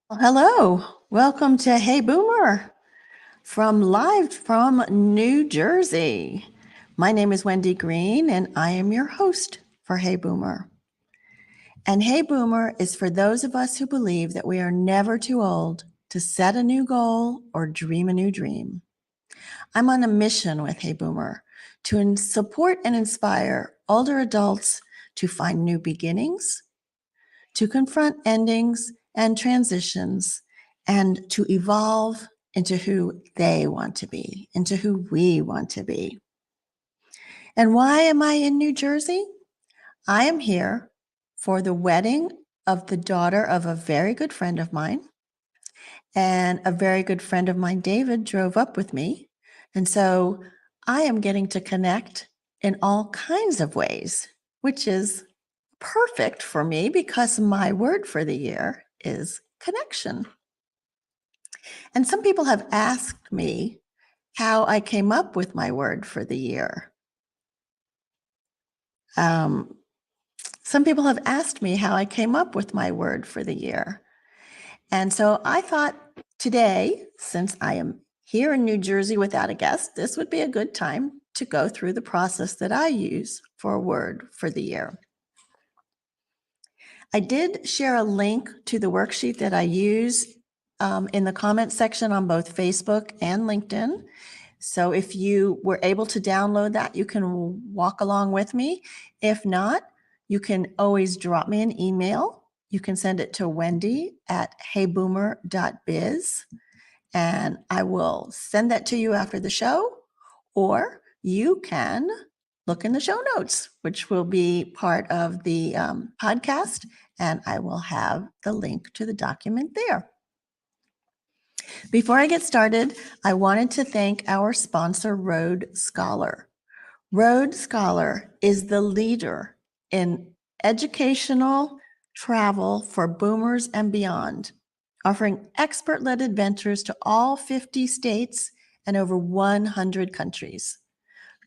Well, hello, welcome to Hey Boomer live from New Jersey. My name is Wendy Green and I am your host for Hey Boomer. And Hey Boomer is for those of us who believe that we are never too old to set a new goal or dream a new dream. I'm on a mission with Hey Boomer to support and inspire older adults to find new beginnings, to confront endings and transitions, and to evolve into who they want to be, into who we want to be. And why am I in New Jersey? I am here for the wedding of the daughter of a very good friend of mine. And a very good friend of mine, David, drove up with me. And so I am getting to connect in all kinds of ways, which is perfect for me because my word for the year is connection. And some people have asked me how I came up with my word for the year. Some people have asked me how I came up with my word for the year. And so I thought today, since I am here in New Jersey without a guest, this would be a good time to go through the process that I use for a word for the year. I did share a link to the worksheet that I use in the comment section on both Facebook and LinkedIn. So if you were able to download that, you can walk along with me. If not, you can always drop me an email. You can send it to wendy@heyboomer.biz, and I will send that to you after the show, or you can look in the show notes, which will be part of the podcast, and I will have the link to the document there. Before I get started, I wanted to thank our sponsor, Road Scholar. Road Scholar is the leader in educational travel for boomers and beyond, offering expert-led adventures to all 50 states and over 100 countries.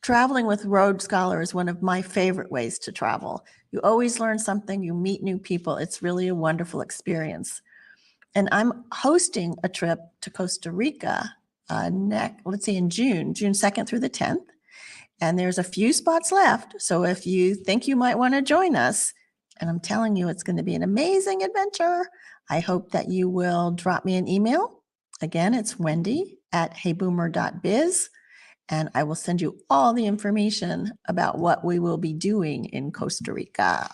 Traveling with Road Scholar is one of my favorite ways to travel. You always learn something, you meet new people. It's really a wonderful experience. And I'm hosting a trip to Costa Rica in June 2nd through the 10th. And there's a few spots left. So if you think you might want to join us, and I'm telling you, it's going to be an amazing adventure, I hope that you will drop me an email. Again, it's wendy@heyboomer.biz, and I will send you all the information about what we will be doing in Costa Rica.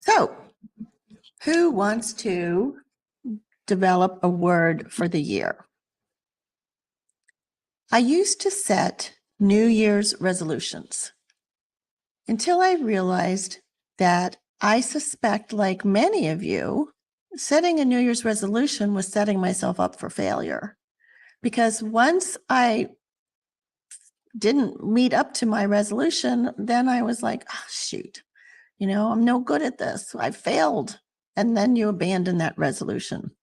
So, who wants to develop a word for the year? I used to set New Year's resolutions until I realized that I suspect, like many of you, setting a New Year's resolution was setting myself up for failure. Because once I didn't meet up to my resolution, then I was like, oh, shoot, I'm no good at this. I failed. And then you abandon that resolution.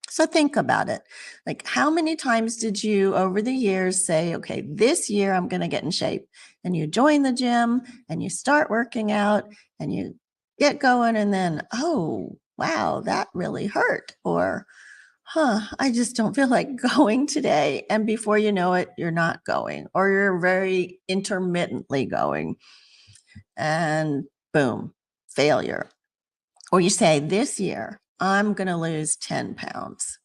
So think about it. Like, how many times did you over the years say, okay, this year I'm going to get in shape? And you join the gym and you start working out and you get going, and then, oh, wow, that really hurt. Or, I just don't feel like going today. And before you know it, you're not going, or you're very intermittently going. And boom, failure. Or you say, this year, I'm going to lose 10 pounds.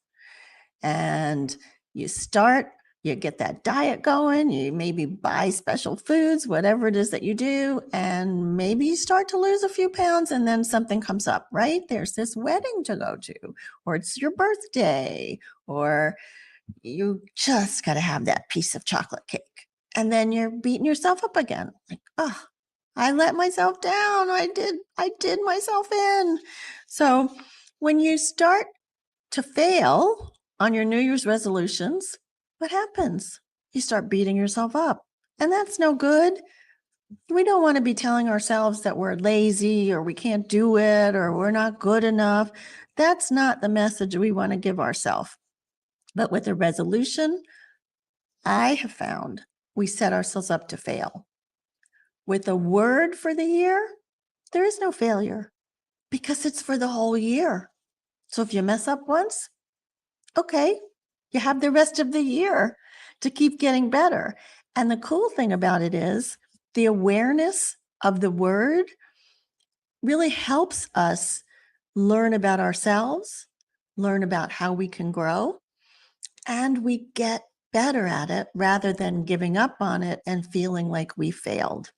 And you get that diet going, you maybe buy special foods, whatever it is that you do, and maybe you start to lose a few pounds, and then something comes up, right? There's this wedding to go to, or it's your birthday, or you just got to have that piece of chocolate cake. And then you're beating yourself up again. Like, oh, I let myself down. I did myself in. So when you start to fail on your New Year's resolutions, what happens? You start beating yourself up. And that's no good. We don't want to be telling ourselves that we're lazy or we can't do it or we're not good enough. That's not the message we want to give ourselves. But with a resolution, I have found we set ourselves up to fail. With a word for the year, there is no failure. because it's for the whole year. So if you mess up once, okay, you have the rest of the year to keep getting better. And the cool thing about it is the awareness of the word really helps us learn about ourselves, learn about how we can grow, and we get better at it rather than giving up on it and feeling like we failed.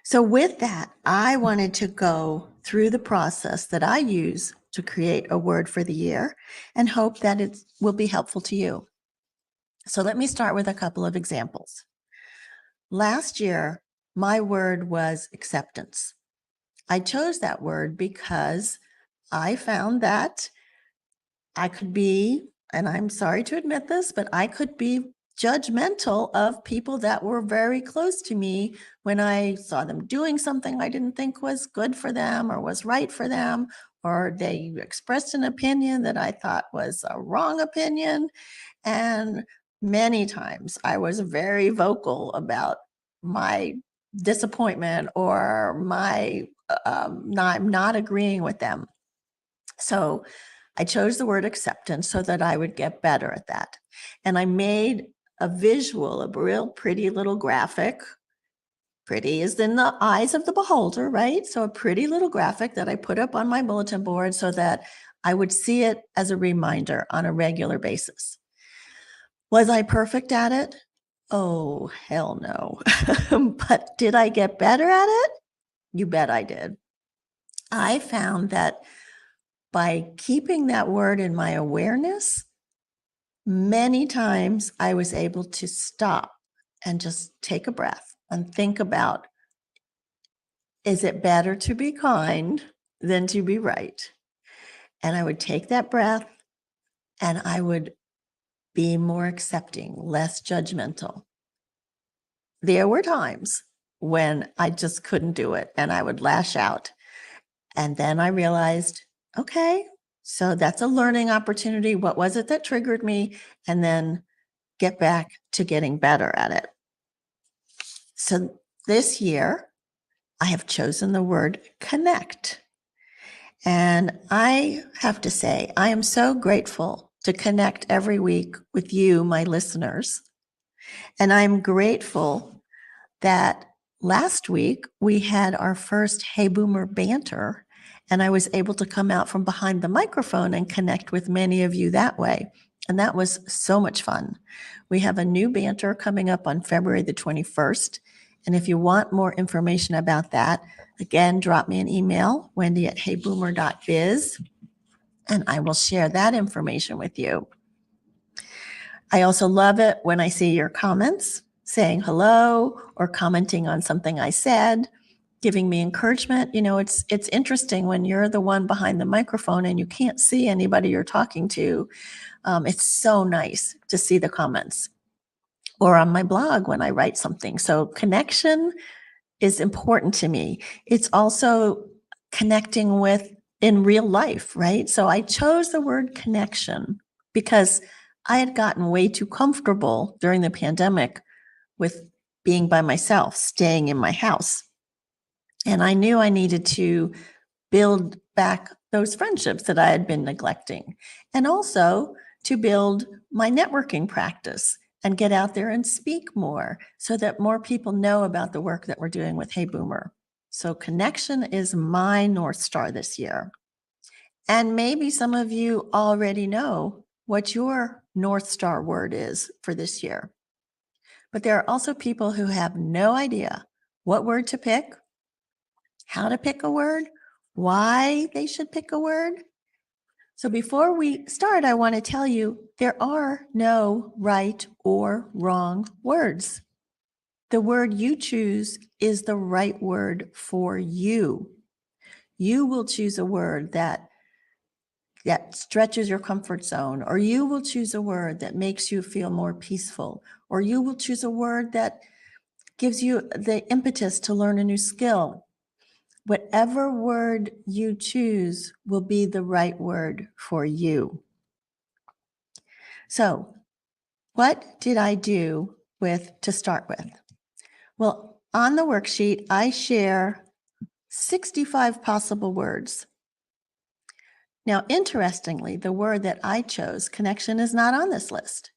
So, with that, I wanted to go through the process that I use to create a word for the year and hope that it will be helpful to you. So, let me start with a couple of examples. Last year, my word was acceptance. I chose that word because I found that I could be, and I'm sorry to admit this, but I could be judgmental of people that were very close to me when I saw them doing something I didn't think was good for them or was right for them, or they expressed an opinion that I thought was a wrong opinion. And many times I was very vocal about my disappointment or my not agreeing with them. So I chose the word acceptance so that I would get better at that. And I made a visual, a real pretty little graphic. Pretty is in the eyes of the beholder, right? So a pretty little graphic that I put up on my bulletin board so that I would see it as a reminder on a regular basis. Was I perfect at it? Oh, hell no. But did I get better at it? You bet I did. I found that by keeping that word in my awareness, many times I was able to stop and just take a breath and think about, is it better to be kind than to be right? And I would take that breath and I would be more accepting, less judgmental. There were times when I just couldn't do it and I would lash out. And then I realized, okay, so that's a learning opportunity. What was it that triggered me? And then get back to getting better at it. So this year, I have chosen the word connect. And I have to say, I am so grateful to connect every week with you, my listeners. And I'm grateful that last week we had our first Hey Boomer banter, and I was able to come out from behind the microphone and connect with many of you that way. And that was so much fun. We have a new banter coming up on February the 21st. And if you want more information about that, again, drop me an email, wendy@heyboomer.biz, and I will share that information with you. I also love it when I see your comments saying hello or commenting on something I said, giving me encouragement. You know, it's interesting when you're the one behind the microphone and you can't see anybody you're talking to. It's so nice to see the comments, or on my blog when I write something. So connection is important to me. It's also connecting with in real life, right? So I chose the word connection because I had gotten way too comfortable during the pandemic with being by myself, staying in my house. And I knew I needed to build back those friendships that I had been neglecting, and also to build my networking practice and get out there and speak more so that more people know about the work that we're doing with Hey Boomer. So connection is my North Star this year. And maybe some of you already know what your North Star word is for this year. But there are also people who have no idea what word to pick, how to pick a word, why they should pick a word. So before we start, I want to tell you there are no right or wrong words. The word you choose is the right word for you. You will choose a word that stretches your comfort zone, or you will choose a word that makes you feel more peaceful, or you will choose a word that gives you the impetus to learn a new skill. Whatever word you choose will be the right word for you. So, what did I do to start with? Well, on the worksheet, I share 65 possible words. Now, interestingly, the word that I chose, connection, is not on this list.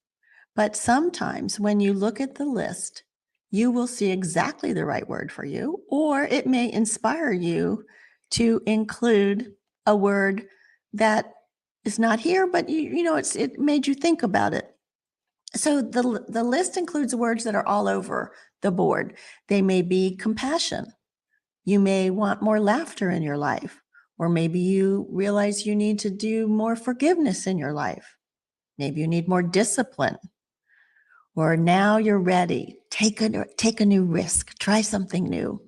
But sometimes when you look at the list, you will see exactly the right word for you, or it may inspire you to include a word that is not here, but it made you think about it. So the list includes words that are all over the board. They may be compassion. You may want more laughter in your life, or maybe you realize you need to do more forgiveness in your life. Maybe you need more discipline, or now you're ready. Take a new risk, try something new.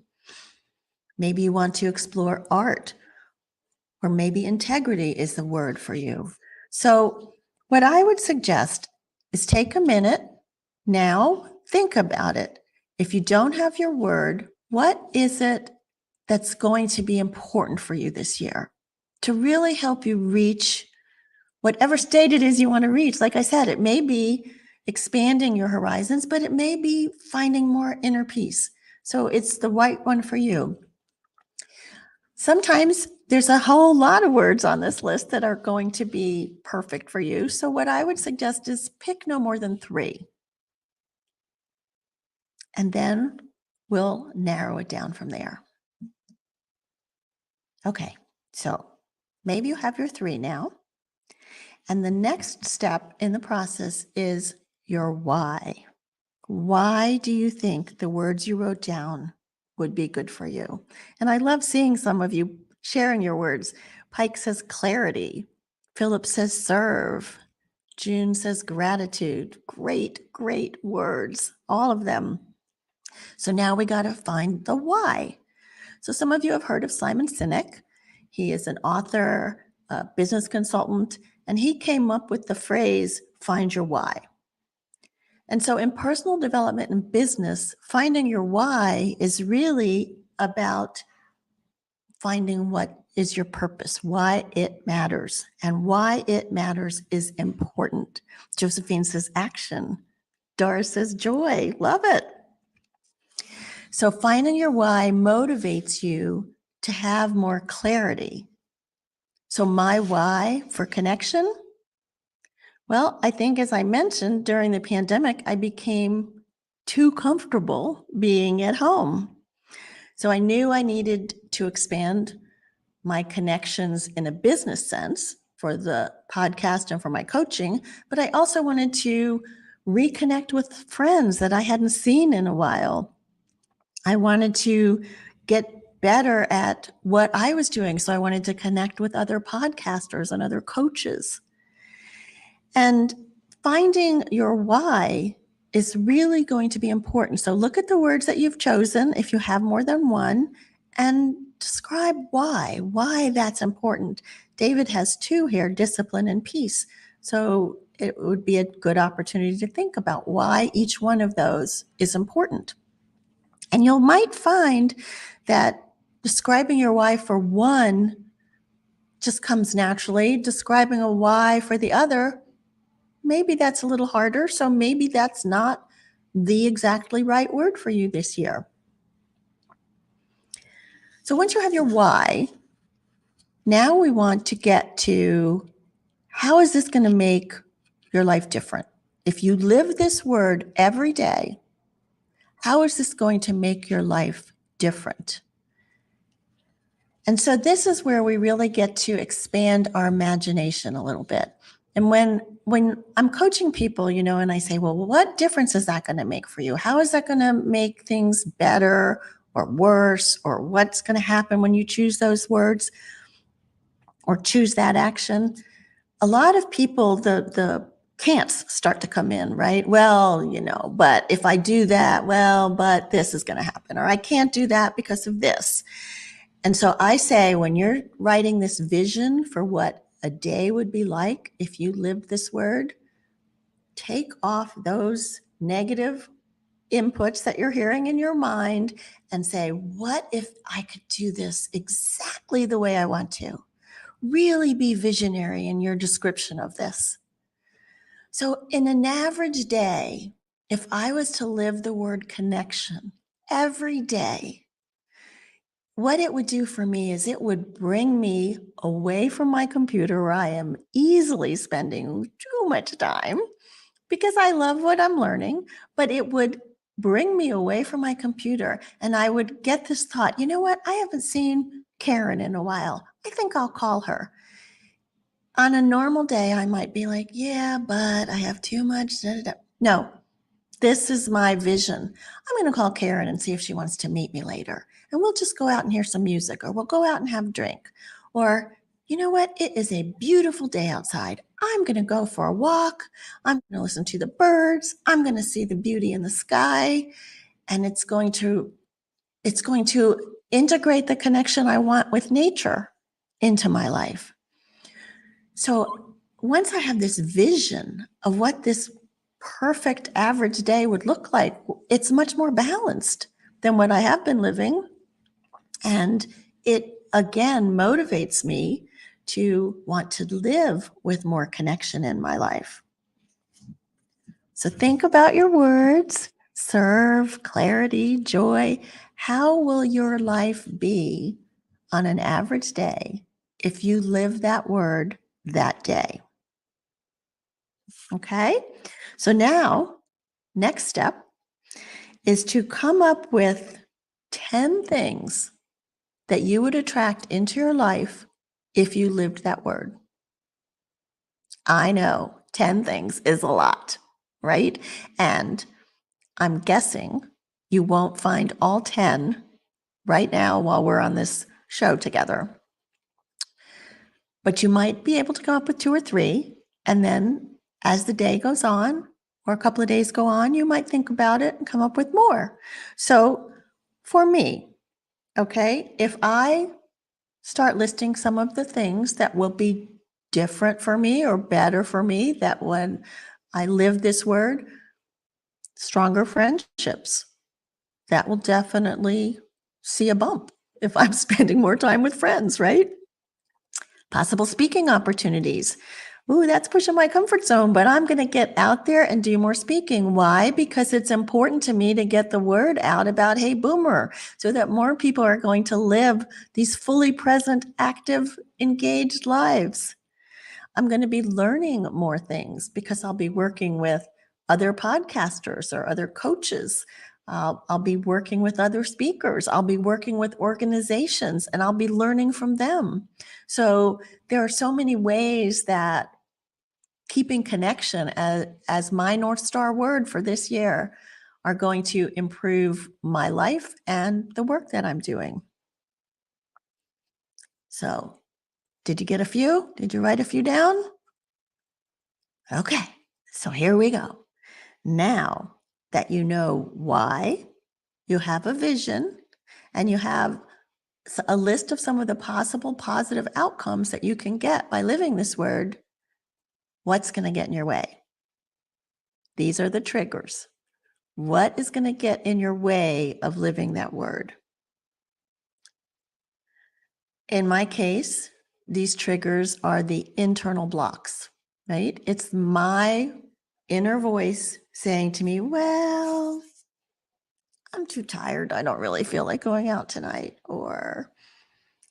Maybe you want to explore art, or maybe integrity is the word for you. So what I would suggest is take a minute now, think about it. If you don't have your word, what is it that's going to be important for you this year to really help you reach whatever state it is you want to reach? Like I said, it may be expanding your horizons, but it may be finding more inner peace. So it's the right one for you. Sometimes there's a whole lot of words on this list that are going to be perfect for you. So what I would suggest is pick no more than 3. And then we'll narrow it down from there. Okay, so maybe you have your 3 now. And the next step in the process is your why. Why do you think the words you wrote down would be good for you? And I love seeing some of you sharing your words. Pike says clarity. Philip says serve. June says gratitude. Great, great words, all of them. So now we got to find the why. So some of you have heard of Simon Sinek. He is an author, a business consultant, and he came up with the phrase, find your why. And so in personal development and business, finding your why is really about finding what is your purpose, why it matters. And why it matters is important. Josephine says action. Doris says joy. Love it. So finding your why motivates you to have more clarity. So my why for connection? Well, I think as I mentioned, during the pandemic, I became too comfortable being at home. So I knew I needed to expand my connections in a business sense for the podcast and for my coaching, but I also wanted to reconnect with friends that I hadn't seen in a while. I wanted to get better at what I was doing. So I wanted to connect with other podcasters and other coaches. And finding your why is really going to be important. So look at the words that you've chosen, if you have more than one, and describe why that's important. David has 2 here, discipline and peace. So it would be a good opportunity to think about why each one of those is important. And you might find that describing your why for one just comes naturally. Describing a why for the other, maybe that's a little harder. So maybe that's not the exactly right word for you this year. So once you have your why, now we want to get to how is this going to make your life different? If you live this word every day, how is this going to make your life different? And so this is where we really get to expand our imagination a little bit. And when I'm coaching people, and I say, well, what difference is that going to make for you? How is that going to make things better or worse? Or what's going to happen when you choose those words or choose that action? A lot of people, the can'ts start to come in, right? Well, but if I do that, but this is going to happen, or I can't do that because of this. And so I say, when you're writing this vision for what a day would be like if you lived this word, take off those negative inputs that you're hearing in your mind and say, what if I could do this exactly the way I want to? Really be visionary in your description of this. So in an average day, if I was to live the word connection every day, what it would do for me is it would bring me away from my computer where I am easily spending too much time because I love what I'm learning, but it would bring me away from my computer and I would get this thought, you know what? I haven't seen Karen in a while. I think I'll call her. On a normal day, I might be like, yeah, but I have too much. Da, da, da. No, this is my vision. I'm going to call Karen and see if she wants to meet me later. And we'll just go out and hear some music, or we'll go out and have a drink. Or, you know what? It is a beautiful day outside. I'm going to go for a walk. I'm going to listen to the birds. I'm going to see the beauty in the sky. And it's going to integrate the connection I want with nature into my life. So once I have this vision of what this perfect average day would look like, it's much more balanced than what I have been living. And it again motivates me to want to live with more connection in my life. So think about your words: serve, clarity, joy. How will your life be on an average day if you live that word that day? Okay. So now, next step is to come up with 10 things that you would attract into your life if you lived that word. I know 10 things is a lot, right? And I'm guessing you won't find all 10 right now while we're on this show together. But you might be able to come up with 2 or 3. And then as the day goes on, or a couple of days go on, you might think about it and come up with more. So for me, okay, if I start listing some of the things that will be different for me or better for me, that when I live this word, stronger friendships, that will definitely see a bump if I'm spending more time with friends, right? Possible speaking opportunities. Ooh, that's pushing my comfort zone, but I'm going to get out there and do more speaking. Why? Because it's important to me to get the word out about Hey Boomer, so that more people are going to live these fully present, active, engaged lives. I'm going to be learning more things because I'll be working with other podcasters or other coaches. I'll be working with other speakers. I'll be working with organizations and I'll be learning from them. So there are so many ways that keeping connection as my North Star word for this year are going to improve my life and the work that I'm doing. So, did you get a few? Did you write a few down? Okay, so here we go. Now that you know why, you have a vision, and you have a list of some of the possible positive outcomes that you can get by living this word, what's going to get in your way? These are the triggers. What is going to get in your way of living that word? In my case, these triggers are the internal blocks, right? It's my inner voice saying to me, well, I'm too tired. I don't really feel like going out tonight. Or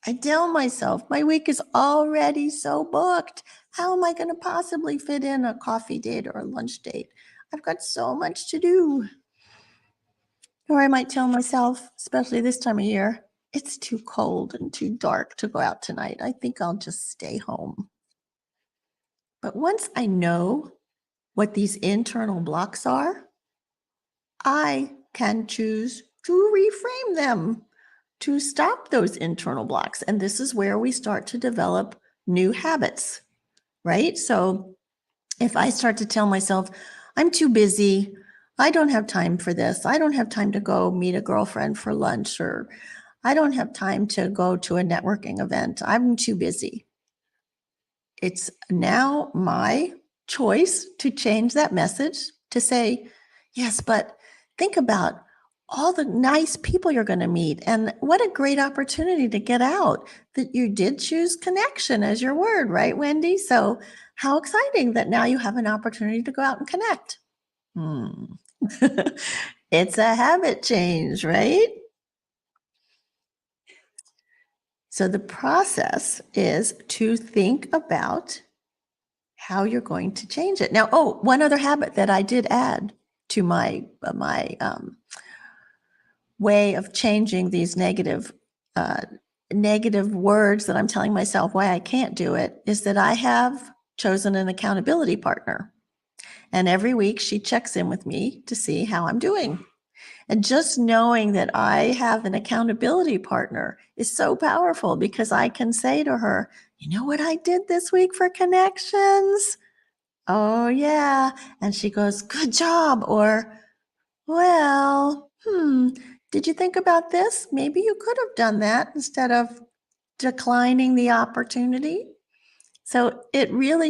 I tell myself, my week is already so booked. How am I going to possibly fit in a coffee date or a lunch date? I've got so much to do. Or I might tell myself, especially this time of year, it's too cold and too dark to go out tonight. I think I'll just stay home. But once I know what these internal blocks are, I can choose to reframe them to stop those internal blocks. And this is where we start to develop new habits, right? So if I start to tell myself, I'm too busy, I don't have time for this, I don't have time to go meet a girlfriend for lunch, or I don't have time to go to a networking event, I'm too busy. It's now my choice to change that message to say, yes, but think about all the nice people you're going to meet. And what a great opportunity to get out that you did choose connection as your word, right, Wendy? So, how exciting that now you have an opportunity to go out and connect. It's a habit change, right? So the process is to think about how you're going to change it. Now, one other habit that I did add to my way of changing these negative words that I'm telling myself why I can't do it is that I have chosen an accountability partner. And every week she checks in with me to see how I'm doing. And just knowing that I have an accountability partner is so powerful because I can say to her, you know what I did this week for connections? Oh, yeah. And she goes, good job. Or, well, did you think about this? Maybe you could have done that instead of declining the opportunity. So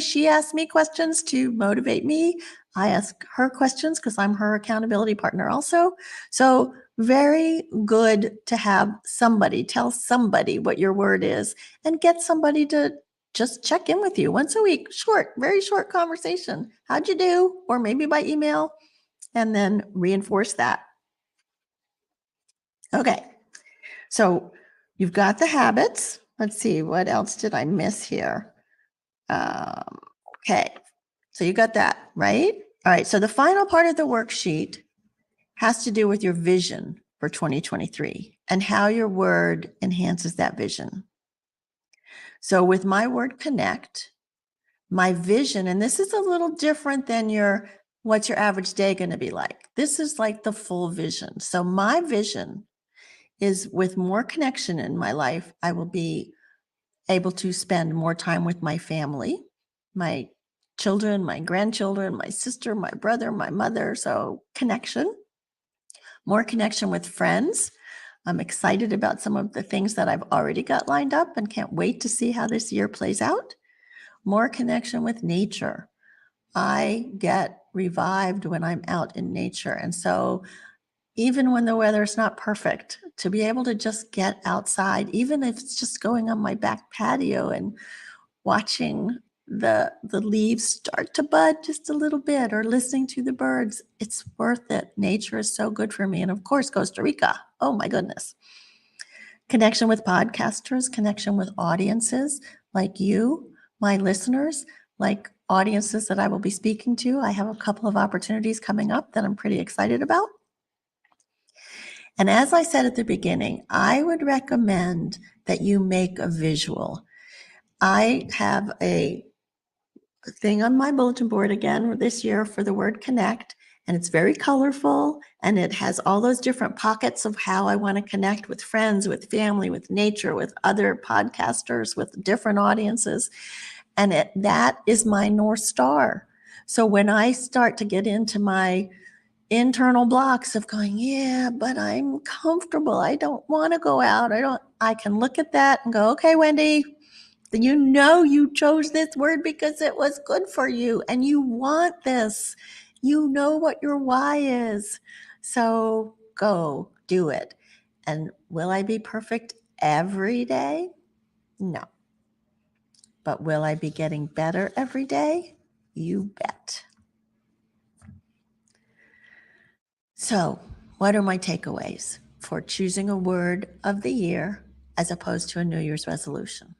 she asked me questions to motivate me. I ask her questions because I'm her accountability partner also. So very good to have somebody tell somebody what your word is and get somebody to just check in with you once a week. Very short conversation. How'd you do? Or maybe by email, and then reinforce that. Okay. So you've got the habits. Let's see, what else did I miss here? Okay, so you got that, right? All right, so the final part of the worksheet has to do with your vision for 2023 and how your word enhances that vision. So with my word connect, my vision, and this is a little different than what's your average day going to be like? This is like the full vision. So my vision is with more connection in my life, I will be able to spend more time with my family, my children, my grandchildren, my sister, my brother, my mother. So connection, more connection with friends. I'm excited about some of the things that I've already got lined up and can't wait to see how this year plays out. More connection with nature. I get revived when I'm out in nature. And so even when the weather's not perfect, to be able to just get outside, even if it's just going on my back patio and watching the leaves start to bud just a little bit or listening to the birds, it's worth it. Nature is so good for me. And of course, Costa Rica. Oh my goodness. Connection with podcasters, connection with audiences like you, my listeners, like audiences that I will be speaking to. I have a couple of opportunities coming up that I'm pretty excited about. And as I said at the beginning, I would recommend that you make a visual. I have a thing on my bulletin board again this year for the word connect, and it's very colorful, and it has all those different pockets of how I want to connect with friends, with family, with nature, with other podcasters, with different audiences. And that is my North Star. So when I start to get into my internal blocks of going, yeah, but I'm comfortable, I don't want to go out, I can look at that and go, okay, Wendy, you chose this word because it was good for you and you want this. You know what your why is. So go do it. And will I be perfect every day? No. But will I be getting better every day? You bet. So, what are my takeaways for choosing a word of the year as opposed to a New Year's resolution?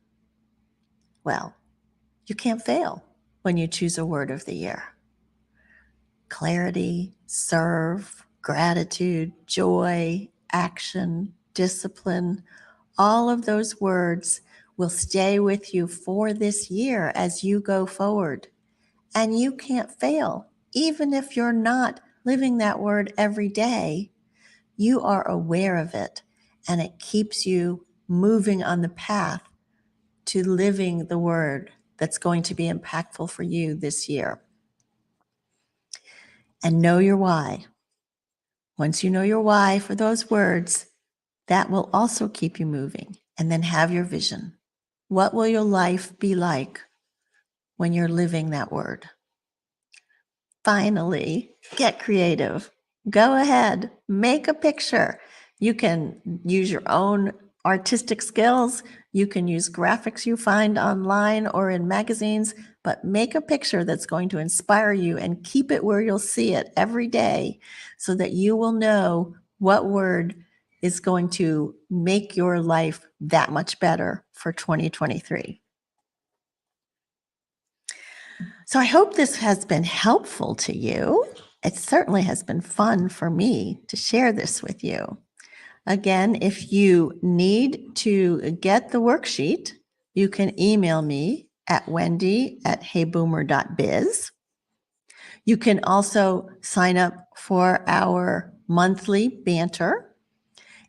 Well, you can't fail when you choose a word of the year. Clarity, serve, gratitude, joy, action, discipline, all of those words will stay with you for this year as you go forward. And you can't fail. Even if you're not living that word every day, you are aware of it, and it keeps you moving on the path to living the word that's going to be impactful for you this year. And know your why. Once you know your why for those words, that will also keep you moving. And then have your vision. What will your life be like when you're living that word? Finally, get creative. Go ahead, make a picture. You can use your own artistic skills. You can use graphics you find online or in magazines, but make a picture that's going to inspire you and keep it where you'll see it every day so that you will know what word is going to make your life that much better for 2023. So I hope this has been helpful to you. It certainly has been fun for me to share this with you. Again, if you need to get the worksheet, you can email me at wendy@heyboomer.biz. You can also sign up for our monthly banter.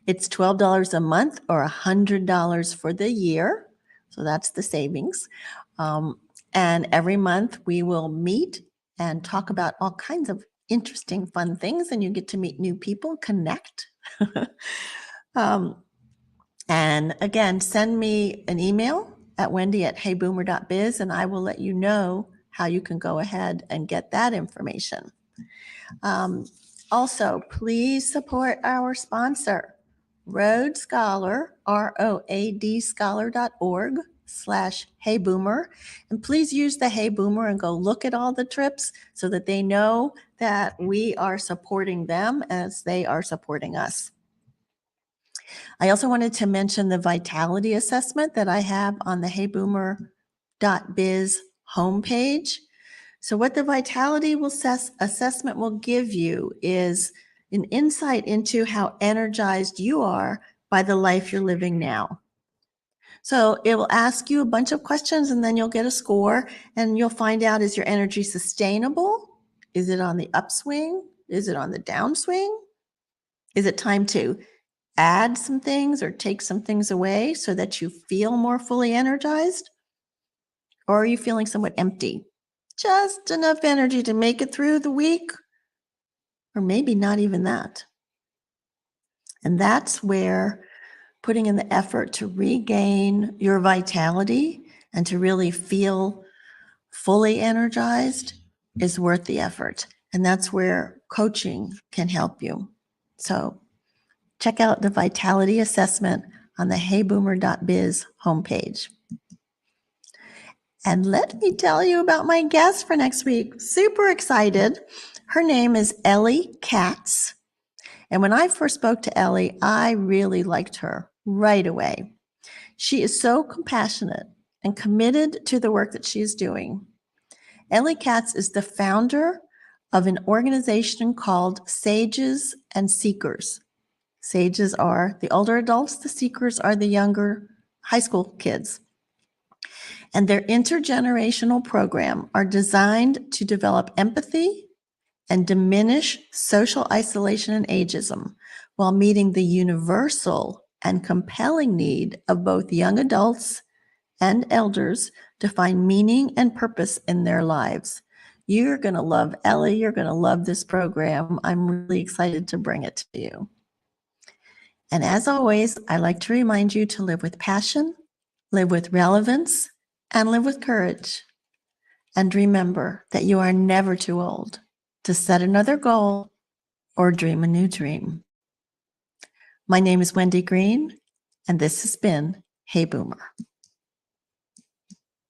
It's $12 a month or $100 for the year. So that's the savings. And every month we will meet and talk about all kinds of interesting, fun things, and you get to meet new people, connect. And again, send me an email at wendy@heyboomer.biz, and I will let you know how you can go ahead and get that information. Also, please support our sponsor, Road Scholar, ROAD scholar.org/HeyBoomer. And please use the Hey Boomer and go look at all the trips so that they know that we are supporting them as they are supporting us. I also wanted to mention the vitality assessment that I have on the heyboomer.biz homepage. So what the vitality assessment will give you is an insight into how energized you are by the life you're living now. So it will ask you a bunch of questions and then you'll get a score and you'll find out, is your energy sustainable? Is it on the upswing? Is it on the downswing? Is it time to add some things or take some things away so that you feel more fully energized? Or are you feeling somewhat empty? Just enough energy to make it through the week? Or maybe not even that. And that's where putting in the effort to regain your vitality and to really feel fully energized is worth the effort. And that's where coaching can help you. So check out the vitality assessment on the heyboomer.biz homepage. And let me tell you about my guest for next week. Super excited. Her name is Ellie Katz. And when I first spoke to Ellie, I really liked her right away. She is so compassionate and committed to the work that she is doing. Ellie Katz is the founder of an organization called Sages and Seekers. Sages are the older adults, the seekers are the younger high school kids. And their intergenerational program are designed to develop empathy and diminish social isolation and ageism while meeting the universal and compelling need of both young adults and elders to find meaning and purpose in their lives. You're going to love Ellie. You're going to love this program. I'm really excited to bring it to you. And as always, I like to remind you to live with passion, live with relevance, and live with courage. And remember that you are never too old to set another goal or dream a new dream. My name is Wendy Green, and this has been Hey Boomer.